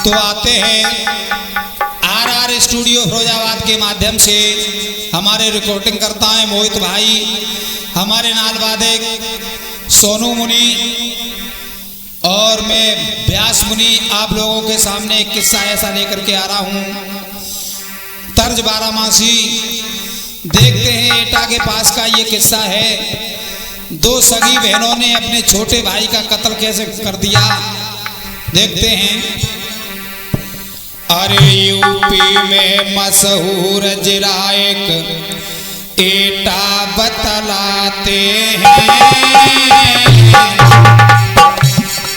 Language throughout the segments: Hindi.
तो आते हैं आरआर स्टूडियो फिरोजाबाद के माध्यम से हमारे रिकॉर्डिंग करता है मोहित भाई, हमारे नाल वादक सोनू मुनि और मैं व्यास मुनि आप लोगों के सामने एक किस्सा ऐसा लेकर के आ रहा हूँ। तर्ज बारामासी देखते हैं एटा के पास का ये किस्सा है। दो सगी बहनों ने अपने छोटे भाई का कत्ल कैसे कर दिया, देखते हैं। अरे यूपी में मशहूर जिला एक एटा बतलाते हैं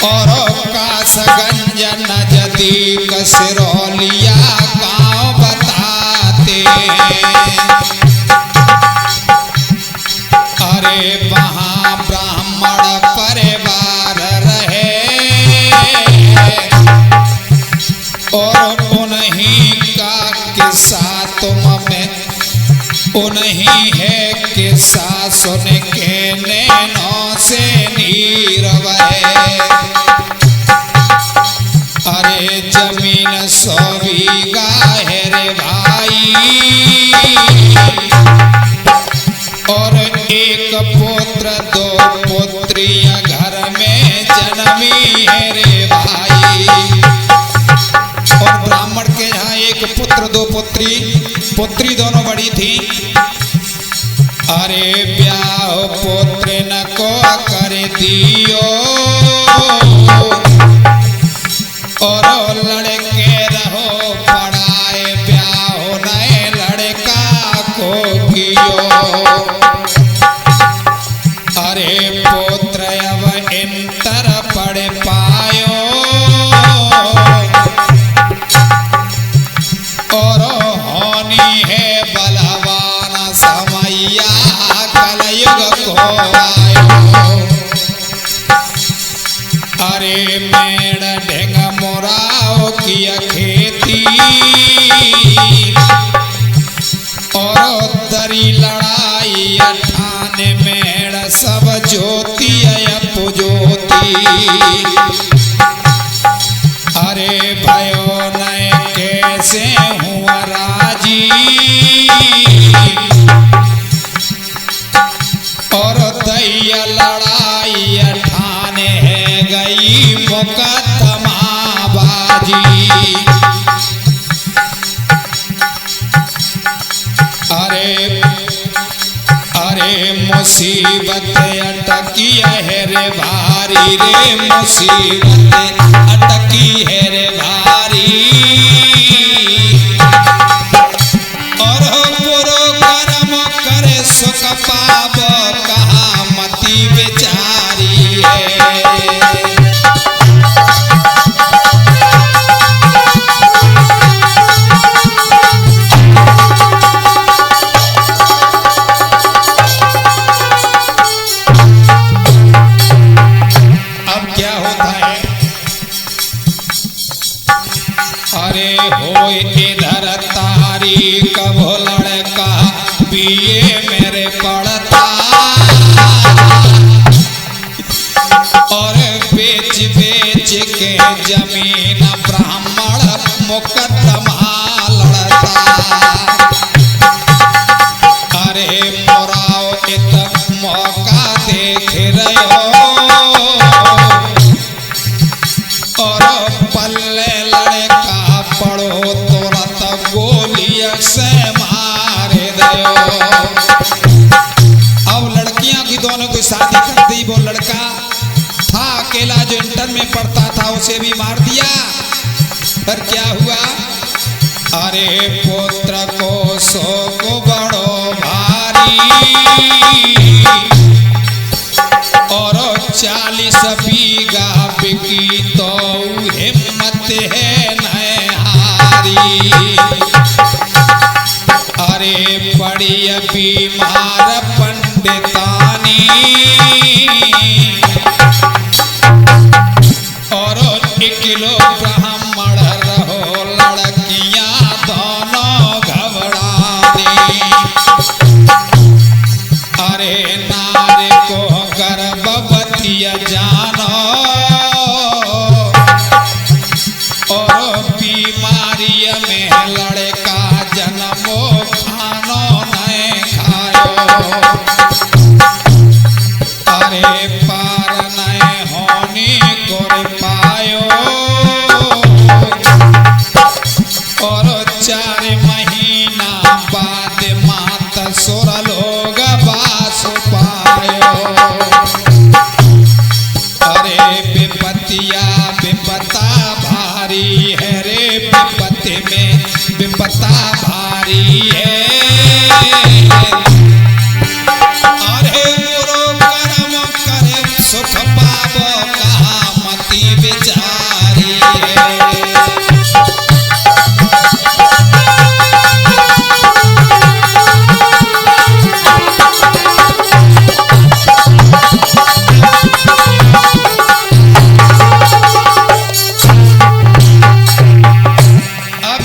और कासगंज नजदीक सिरौलिया गांव बताते हैं। अरे वहाँ ब्राह्मण परिवार रहे और उन्हीं का किस्सा उन्हीं है किस्सा सुन के नैनों से नीर बहे। अरे जमीन 100 बीघा है रे भाई और एक पुत्र 2 पुत्रियां घर में जन्मी है रे भाई। और ब्राह्मण के यहाँ एक पुत्र 2 पुत्री दोनों बड़ी थी। अरे ब्याह पुत्र न को कर दियो और लड़के रहो पढ़ाए ब्याह नए लड़का को कियो। अरे पुत्र अब इंटर पढ़ पायो और होनी है बलवान समैया कलयुग को आयो। अरे मेड़ ढेंग मोराओ किया खेती और दरी लड़ाई अठाने मेड़ सब ज्योति पुजोती। अरे भयो नए कैसे हुआ राजी और दैया लड़ाई अठाने है गई मुकदमा बाजी। अरे मुसीबत अटकी है रे भारी रे मुसीबत अटकी है रे भारी और पुरो कर्म करे सुख पाप कहा मती बेचारी है। अरे हो इधर तारीख वो लड़का बीए मेरे पढ़ता और बेच बेच के जमीन ब्राह्मण मुकदमा लड़ता। अरे मोराओ इत मौका देख रहे और पल्ले लड़का पढ़ो तुरंत गोलियां से मारे दो। अब लड़कियां की दोनों की शादी कर दी। वो लड़का था अकेला जो इंटर में पढ़ता था उसे भी मार दिया। पर क्या हुआ? अरे पुत्र को शोक बड़ो भारी और 40 बीघा बिकी तो हिम्मत है नए हारी। अरे बड़ी बीमार पंडितानी और 1 किलो ब्राह्मण रहो लड़कियां दोनों घबरानी। अरे नारे को गर्भवती जानो और बीमारी में लड़का जन्मो खानो नहीं खायो, अरे पार नहीं होनी कर पायो, और 4 महीना बाद मात सुर लोग बास पायो, अरे विपतिया विपता भारी है रे, विपत्ति में विपता भारी है, अरे बुरो कर्म करे सुख पावो कहा मति विचारी है।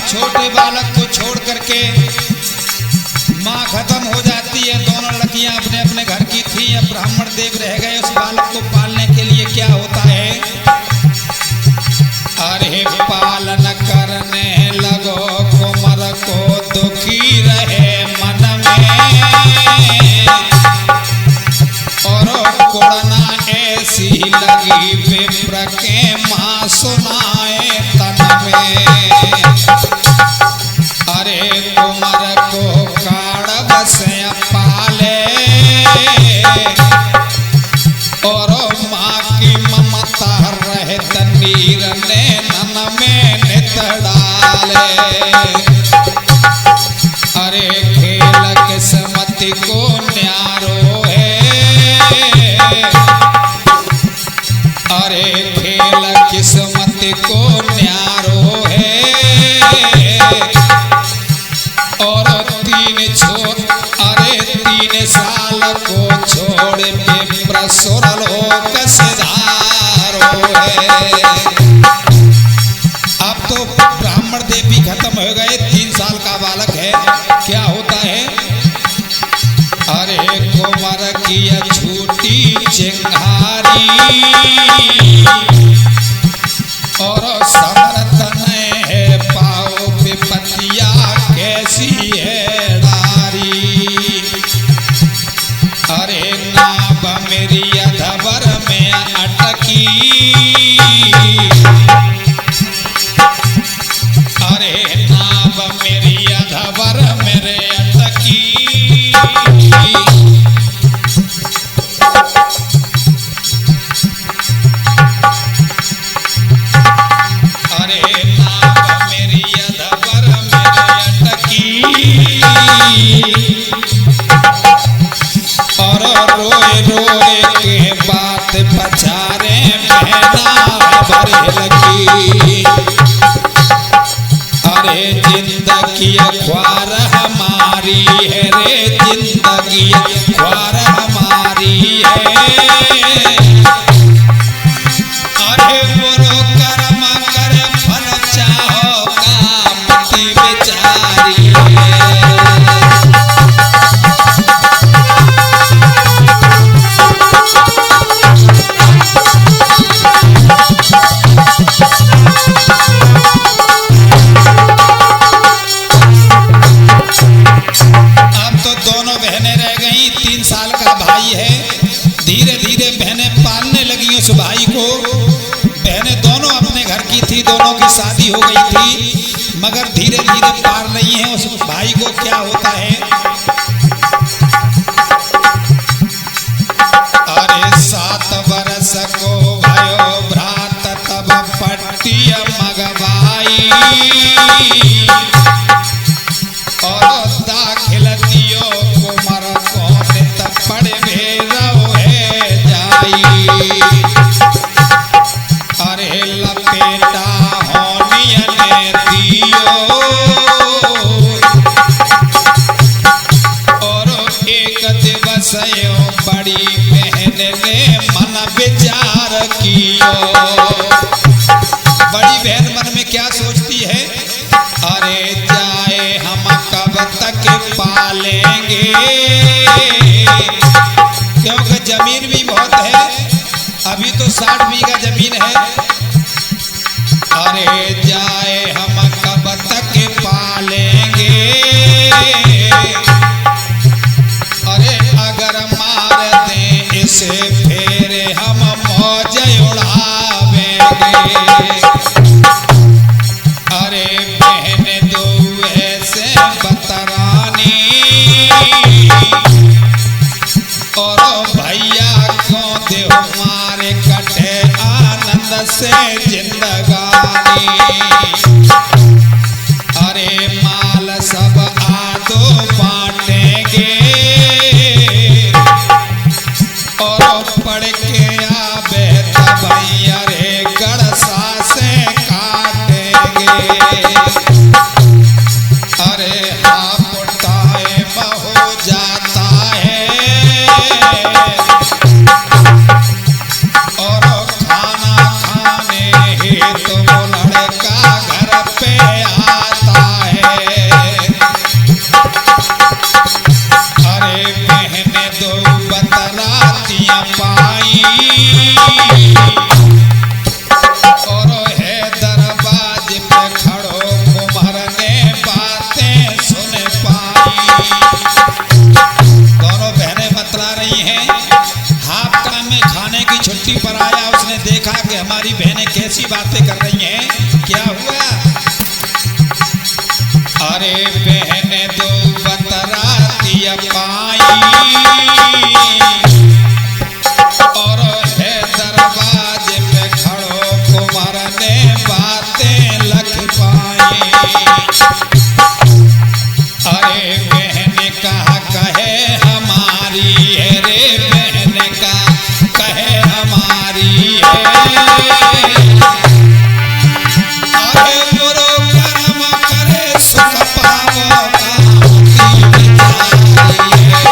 छोटे बालक को छोड़ करके माँ खत्म हो जाती है, दोनों लड़कियां अपने अपने घर की थी, अब ब्राह्मण देव रह गए। उस बालक को पालने के लिए क्या होता है, अरे पालन करने लगो कुंवर को दुखी रहे मन में, और कुड़ना ऐसी लगी विप्र के माँ सुनाए तन में, अरे कुंवर को काड़ बसे पाले, और माँ की ममता रहे तनीर ने नन में नित डाले, अरे खेल किस्मत को न्यारो है, अरे खेल किस्मत को न्यारो है, और 3 साल को छोड़ विप्र सुर लोक सिधारो है। अब तो ब्राह्मण देव भी खत्म हो गए, 3 साल का बालक है, क्या होता है, अरे कुंवर की छूटी चिंगारी, और समर्थ है पाओ विपतिया कैसी है डारी, अरे नाभ मेरी अधवर में अटकी, अरे नाभ मेरी अधवर मेरे अटकी, अरे नाभ मेरी अधवर मेरे अटकी, और रोए रोए के बात पछारे बहना भरे लगी, अरे जिंदगी ख्वार हमारी है रे, जिंदगी ख्वार हमारी है, अरे बुरो कर्म करे फल चाहो कामती बेचारी है। अब तो दोनों बहनें रह गई, 3 साल का भाई है, धीरे धीरे बहनें पालने लगी उस भाई को। बहनें दोनों अपने घर की थी, दोनों की शादी हो गई थी, मगर धीरे धीरे पाल रही हैं उस भाई को। क्या होता है, अरे 7 बरस को भयो भ्रात तब पट्टिय मगवाई, और दाखिल दियो कुंवर को नित पड़ भेजो है जाई, अरे लपेटा होनिय ने दियो, और एक दिवस यो बड़ी बहन ने मन विचार कियो। बड़ी बहन मन में क्या सोचती है, अरे जाए हम कब तक पालेंगे, क्योंकि जमीन भी बहुत है, अभी तो 60 बीघा जमीन है, अरे जाए अरे बहन दो ऐसे बतरानी और भैया को दे मारे कटे आनंद से जिंदगानी। अरे माल सब आदो बांटेंगे और पढ़ के आबे भैया रे गड़सा से काटेंगे। अरे हाफ टाइम हो जाता है और खाना खाने हेतु लड़का घर पे आता है। अरे बहने दो बतरातियां पाई और है दरवाजे पे खड़ो कुम्हार ने बातें सुन पाई। दोनों बहनें बतला रही हैं। हाफ टाइम में खाने की छुट्टी पर आया, उसने देखा कि हमारी बहनें कैसी बातें कर रही हैं। क्या हुआ? अरे बहने दो बतरातियां पाई और है दरवाजे पे खड़ो कुमार ने बातें लख पाई। अरे बहन कहा कहे हमारी है रे, बहन का कहे हमारी है। अरे मोरो कर्म करे सुख पावो कामती बिचारी है।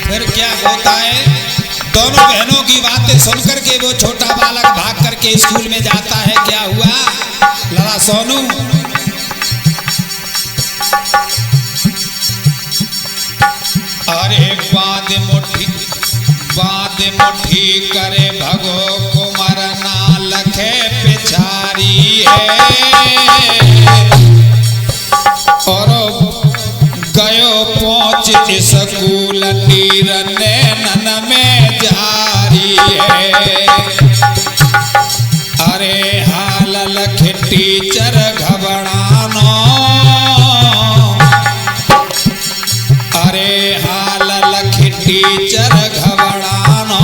फिर क्या होता है? दोनों बहनों की बातें सुनकर के वो छोटा बालक भाग करके स्कूल में जाता है। क्या हुआ? लड़ा सोनू, अरे बांध मुट्ठी करे भगो कुमार ना लखे पिछारी है। और गयो पहुंच स्कूल नीर नैनन में जारी है। अरे हाल लख टीचर घबरानो, अरे हाल लख टीचर घबरानो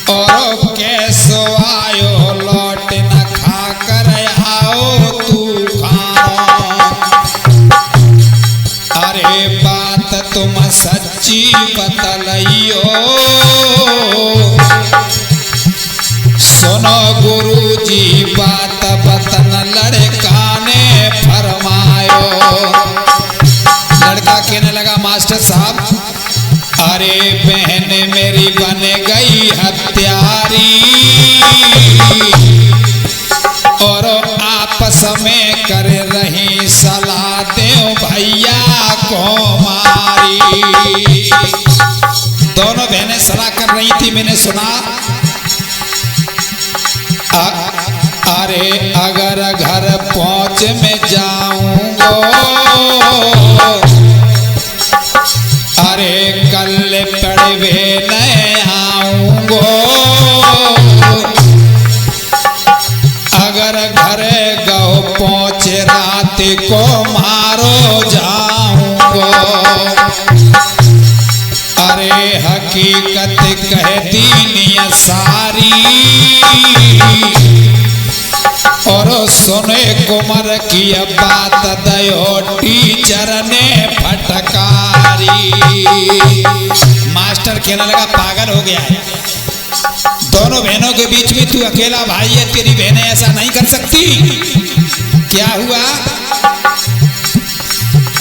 और कैसो आयो लौट न खा कर आओ तू खाओ। अरे बात तुम सच्ची बतलइयो, सुनो गुरुजी बात बतन लड़का ने फरमायो। लड़का कहने लगा मास्टर साहब, अरे बहन मेरी बन गई हत्यारी और आपस में कर रही सलाह दो भैया को मारी। दोनों बहनें सलाह कर रही थी, मैंने सुना। अरे अगर घर पहुंच में जाऊंगो, अरे कल पड़वे न आऊंगो। अगर घर गो पहुंचे रात को मारो जाऊंगो। अरे हकीकत कह दीनी सारी और सुने कुमार की बात दयो टीचर ने फटकारी। मास्टर कहने लगा पागल हो गया है, दोनों बहनों के बीच में तू अकेला भाई है, तेरी बहनें ऐसा नहीं कर सकती। क्या हुआ?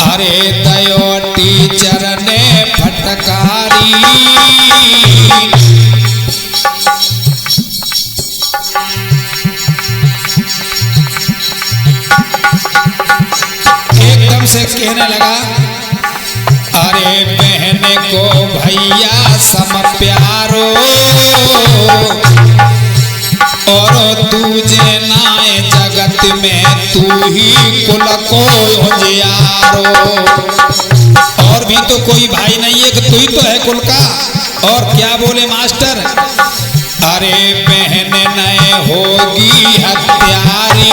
अरे दयो टीचर ने फटकारी। एकदम से कहने लगा, अरे बहन को भैया सम प्यारो और तुझे नाए जगत में तू ही कुल को उजियारो। और भी तो कोई भाई नहीं है कि तू ही तो है कुल का। और क्या बोले मास्टर, अरे बहन नए होगी हत्यारी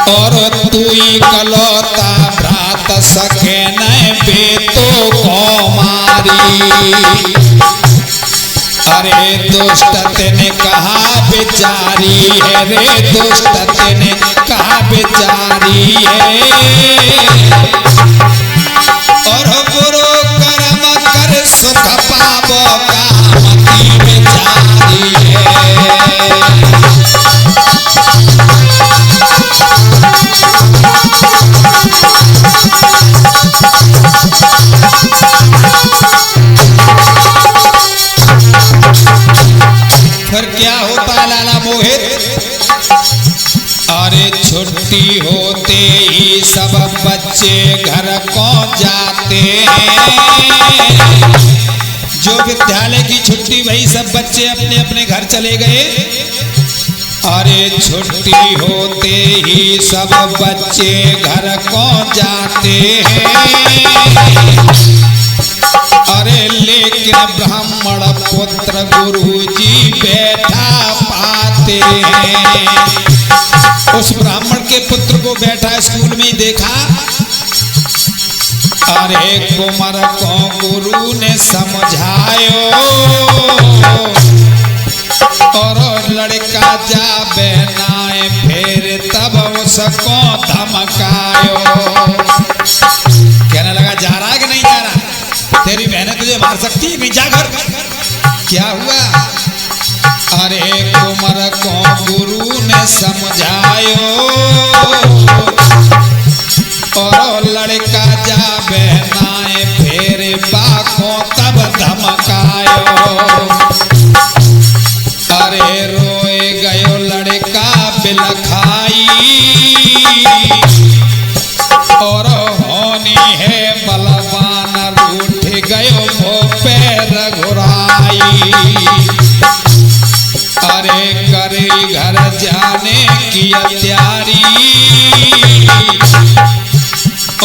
और तू ही कलौता भ्रात सके नए बेटों को मारी। अरे दुष्ट ने कहा बेचारी है रे, दुष्ट ने कहा बेचारी है। और बुरो कर्म कर सुख पावो कामती बेचारी है। फिर क्या होता है लाला मोहित, अरे छुट्टी होते ही सब बच्चे घर को जाते हैं। जो विद्यालय की छुट्टी भई सब बच्चे अपने अपने घर चले गए। अरे छुट्टी होते ही सब बच्चे घर को जाते हैं। अरे लेकिन ब्राह्मण पुत्र गुरुजी बैठा पाते हैं। उस ब्राह्मण के पुत्र को बैठा स्कूल में ही देखा। अरे कुमार को गुरु ने समझायो और लड़का जा बहनाए फिर तब उसको धमकायो। कहने लगा जा रहा है कि नहीं जा रहा, तेरी बहनें तुझे मार सकती है, नहीं जा घर। क्या हुआ, अरे कुमार को गुरु ने समझायो और लड़का जा बहनाए फिर बाको तब धमकायो। अरे रोए गयो लड़का बिलखाई और होनी है बलवान रूठ गयो वो पैर घुराई। अरे करी घर जाने की तैयारी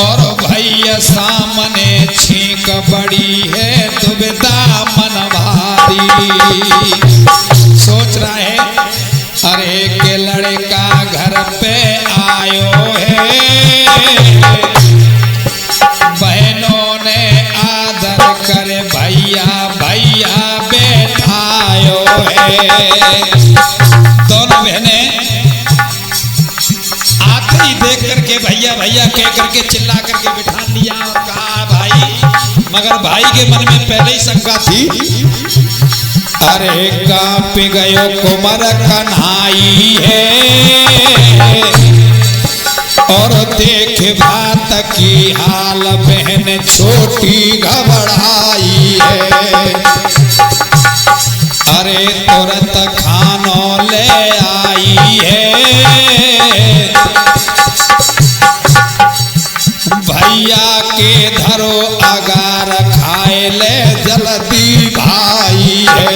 और भैया सामने छींक बड़ी है दुविधा मन भारी। सोच रहा है अरे के लड़का घर पे आयो है, बहनों ने आदर करे भैया भैया बैठायो है। दोनों बहनें आते ही देख करके भैया भैया कह करके चिल्ला करके बिठा लिया और कहा भाई, मगर भाई के मन में पहले ही शंका थी। अरे कांप गयो कुमार कन्हाई है और देख बात की हाल बहन छोटी घबराई है। अरे तुरंत खानों ले आई है, भैया के धरो अगार खाए ले जल्दी भाई है।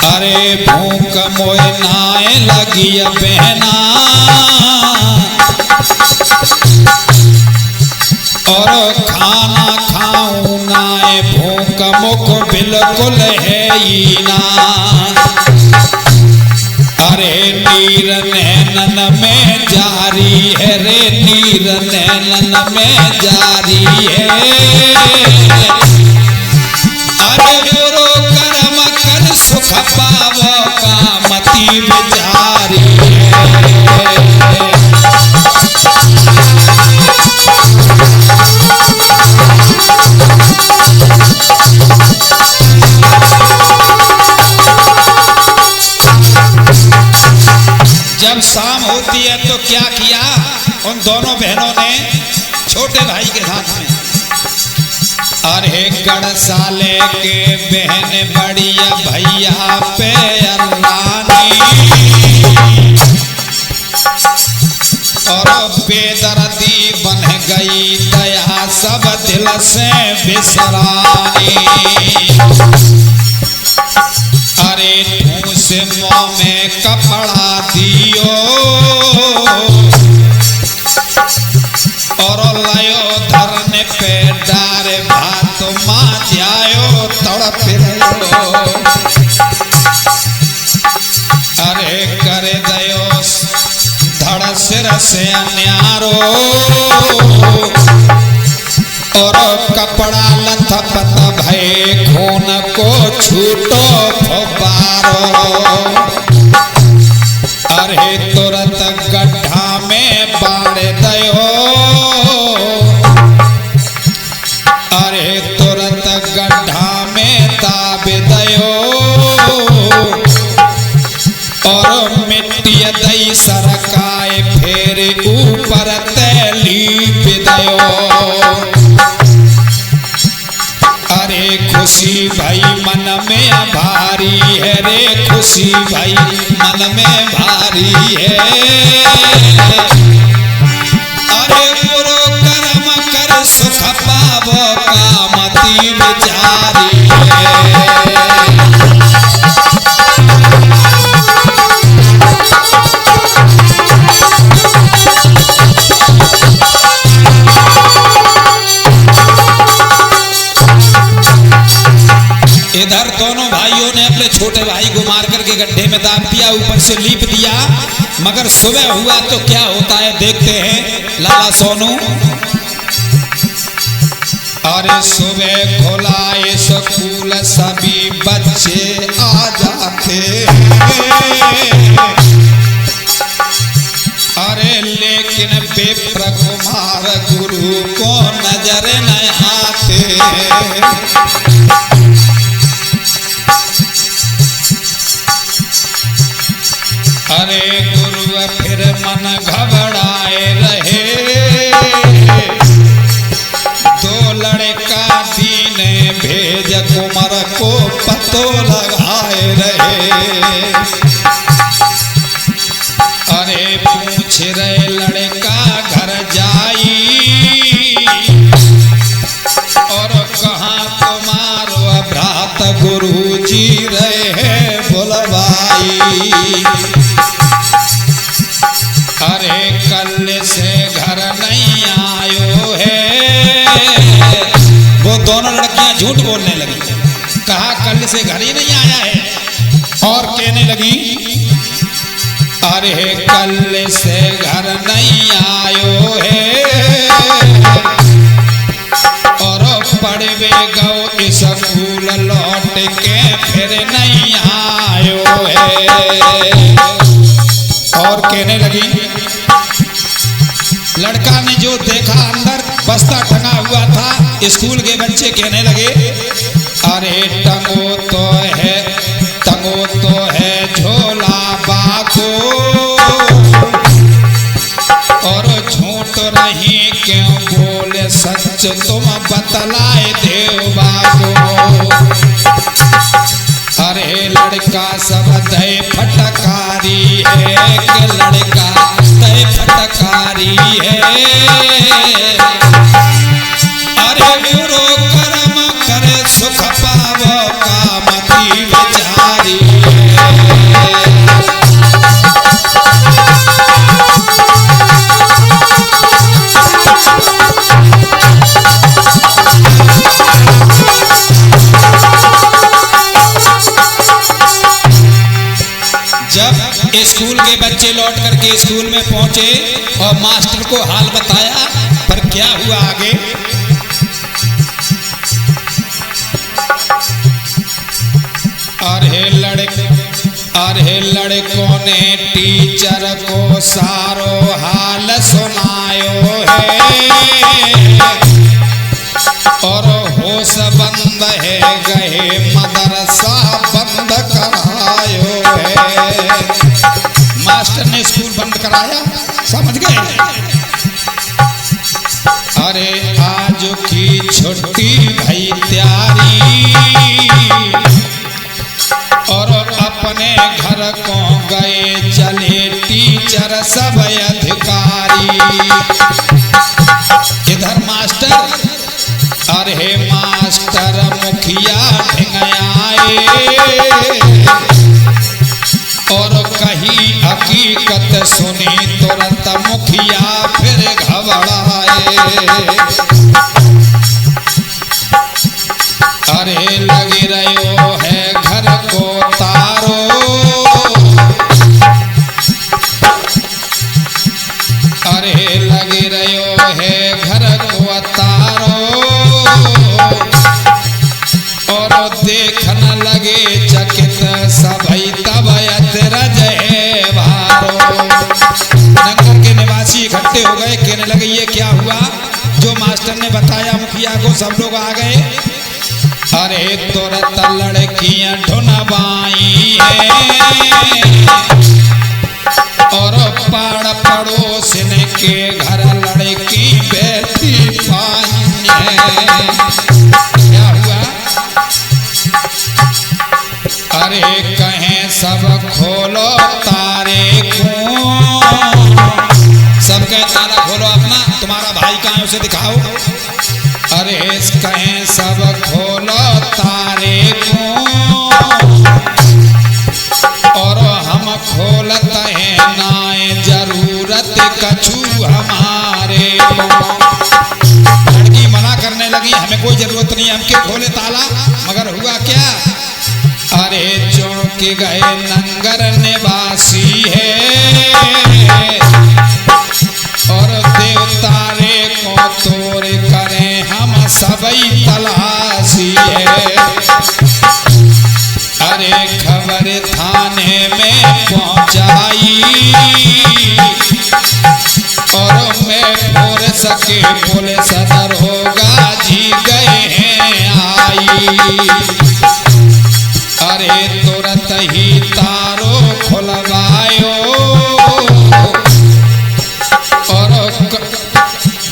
अरे भूख मोए नाए लगी बहना और खाना खाऊं नाए भूख मुख बिल्कुल है ही ना। अरे नीर नैनन में जारी है रे, नीर नैनन में जारी है। अरे बुरो कर्म कर सुख पावो कामती बेचारी है। जब शाम होती है तो क्या किया उन दोनों बहनों ने छोटे भाई के साथ में, अरे गढ़साले के बहन बढ़िया भैया पे अल्लानी और बेदर्दी बन गई दया सब दिल से बिसरानी। अरे ठूस मुँह में कपड़ा दियो और लयो धरने पे डारे भात माँ जायो तड़प रहो। अरे करे दयो धड़ सिर से न्यारो और कपड़ा लथपथ भय खून को छूटो फुबारो। अरे तुरंत गड्ढा में बाढ़ दयो अरे तुरंत गड्ढा में दाब दयो और मिट्टी दई सरकाए फेर ऊपर तैलीप दयो। अरे खुशी भाई मन में भारी है रे खुशी भाई मन में भारी है। अरे बुरो कर्म कर सुख पावो कामती विचारी है। इधर दोनों भाइयों ने अपने छोटे भाई को मार करके गड्ढे में दाब दिया, ऊपर से लीप दिया। मगर सुबह हुआ तो क्या होता है देखते हैं लाला सोनू। अरे सुबह खुला स्कूल सभी बच्चे आ जाते अरे लेकिन विप्र कुमार गुरु को नजर न आते। अरे गुरु फिर मन घबराए रहे दो लड़का दीने भेज कुमार को पतो लगाए रहे। अरे पूछ रहे लड़का घर जाई और कहाँ तुम्हारो भ्रात गुरु जी रहे बोलवाई। अरे कल से घर नहीं आयो है। वो दोनों लड़कियां झूठ बोलने लगी, कहा कल से घर ही नहीं आया है। और कहने लगी अरे कल से घर नहीं आयो है और पढ़वे गो स्कूल लौट के फिर नहीं आयो है। और कहने लगी लड़का ने जो देखा अंदर बस्ता टंगा हुआ था स्कूल के बच्चे कहने लगे अरे टंगो तो है झोला बाको और झूठ रही क्यों बोले सच तुम बतलाए देव बाको। अरे लड़का सब दय फटकारी है कि लड़का दय फटकारी है। अरे बुरो कर्म करे सुख पावो कामती विचारी है। जब स्कूल के बच्चे लौट करके स्कूल में पहुंचे और मास्टर को हाल बताया, पर क्या हुआ आगे। अरे लड़कों ने टीचर को सारो हाल सुनायो है और होश बंद है गए मदरसा बंद करायो है। मास्टर ने स्कूल बंद कराया, समझ गए। अरे आज की छुट्टी भई तैयारी और अपने घर को गए चले टीचर सब अधिकारी। इधर मास्टर अरे मास्टर मुखिया ढिंग आए कही हकीकत सुनी तुरंत मुखिया फिर घबराए। अरे लगी रहो है घर को तारो, अरे लगी रहो है घर को तारो, और देखने लगे चकित सभई तबयत रजे भारो। नगर के निवासी इकट्ठे हो गए, कहने लगे ये क्या हुआ जो मास्टर ने बताया मुखिया को। सब लोग आ गए। अरे तुरंत लड़कियां ढूंढवाई है, और पाड़ पड़ोसन के घर लड़की बैठी पाई है। क्या हुआ? अरे कहें सब खोलो तारे को, सब कहें ताला खोलो अपना, तुम्हारा भाई कहाँ है उसे दिखाओ। अरे कहें सब खोलो तारे को, और हम खोलत हैं नाए जरूरत कछु हमारे को। लड़की मना करने लगी, हमें कोई जरूरत नहीं, हमके खोले ताला। मगर हुआ क्या? अरे चौंक गए नंगर निवासी है, और देवतारे को तोड़ करें हम सबई तलाशी है। अरे खबर थाने में पहुंचाई, और मैं फोर सके पुलिस दरोगा जी गए हैं आई। अरे तुरंत ही तारो खुलवायो,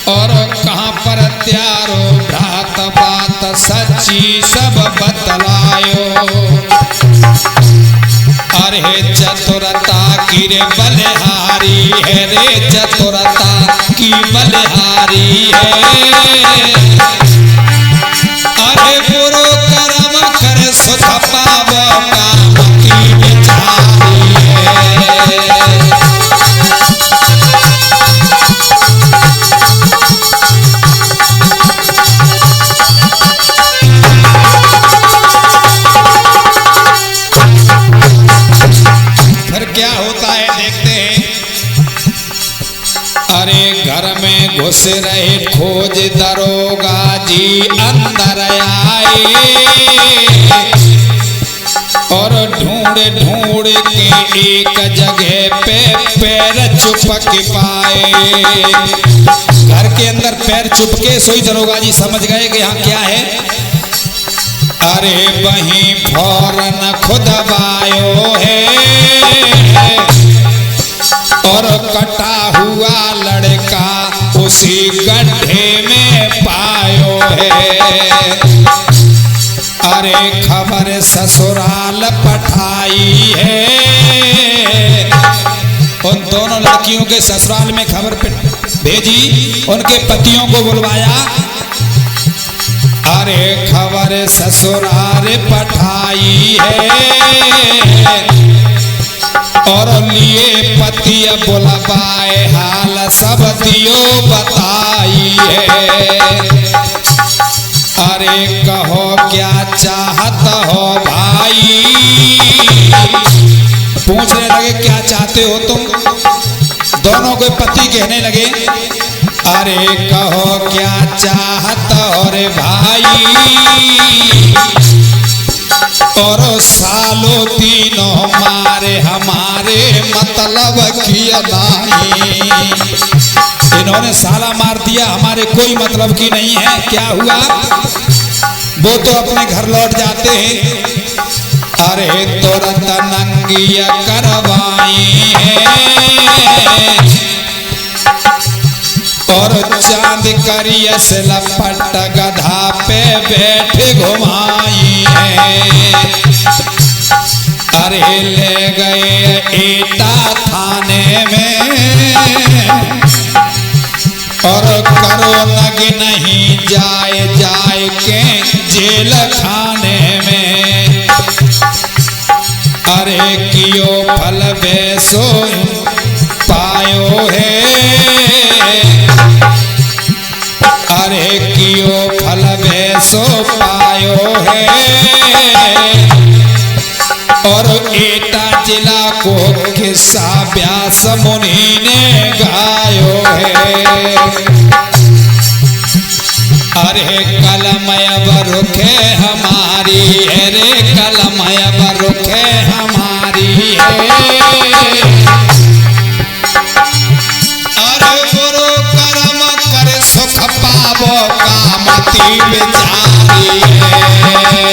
और कहाँ पर त्यारो भ्रात बात सच्ची सब बतलायो। अरे चतुरता की रे बलिहारी है, रे चतुरता की बलिहारी है। अरे बुरो कर्म कर सुख पावो काम की बिचारी है। फिर क्या होता है देखते हैं। अरे घर में घुस रहे खोज दरोगा जी अंदर आए, और ढूंढ ढूंढ के एक जगह पे पैर चुपक पाए। घर के अंदर पैर चुपके सोई दरोगा जी समझ गए कि यहाँ क्या है। अरे वहीं फौरन खुदवायो है, और कटा हुआ लड़का उसी गड्ढे में पायो है। अरे खबर ससुराल पठाई है, उन दोनों लड़कियों के ससुराल में खबर भेजी, उनके पतियों को बुलवाया। अरे खबर ससुराल पठाई है, और लिए पति बुलवाए हाल सब दियो बताई है। अरे कहो क्या चाहत हो भाई, पूछने लगे क्या चाहते हो तुम। दोनों को पति कहने लगे, अरे कहो क्या चाहत हो रे भाई, और सालों तीनों मारे हमारे मतलब किया नहीं। इन्होंने साला मार दिया, हमारे कोई मतलब की नहीं है। क्या हुआ? वो तो अपने घर लौट जाते हैं। अरे तुरंत नंगिया करवाई है, और चांद करिया से लपट गधा पे बैठे घुमाई है। अरे ले गए एटा थाने में, और करो लग नहीं जाए जाए के जेल खाने में। अरे कियो फल बेसो पायो है, अरे कियो फल बेसो पायो है, और एटा जिला को किस्सा व्यास मुनि ने गायो है। अरे कलमय बरुखे हमारी, अरे कलमय बरुखे हमारी है, अरे गुरु कर्म कर सुख पावो कामती बेचारी है।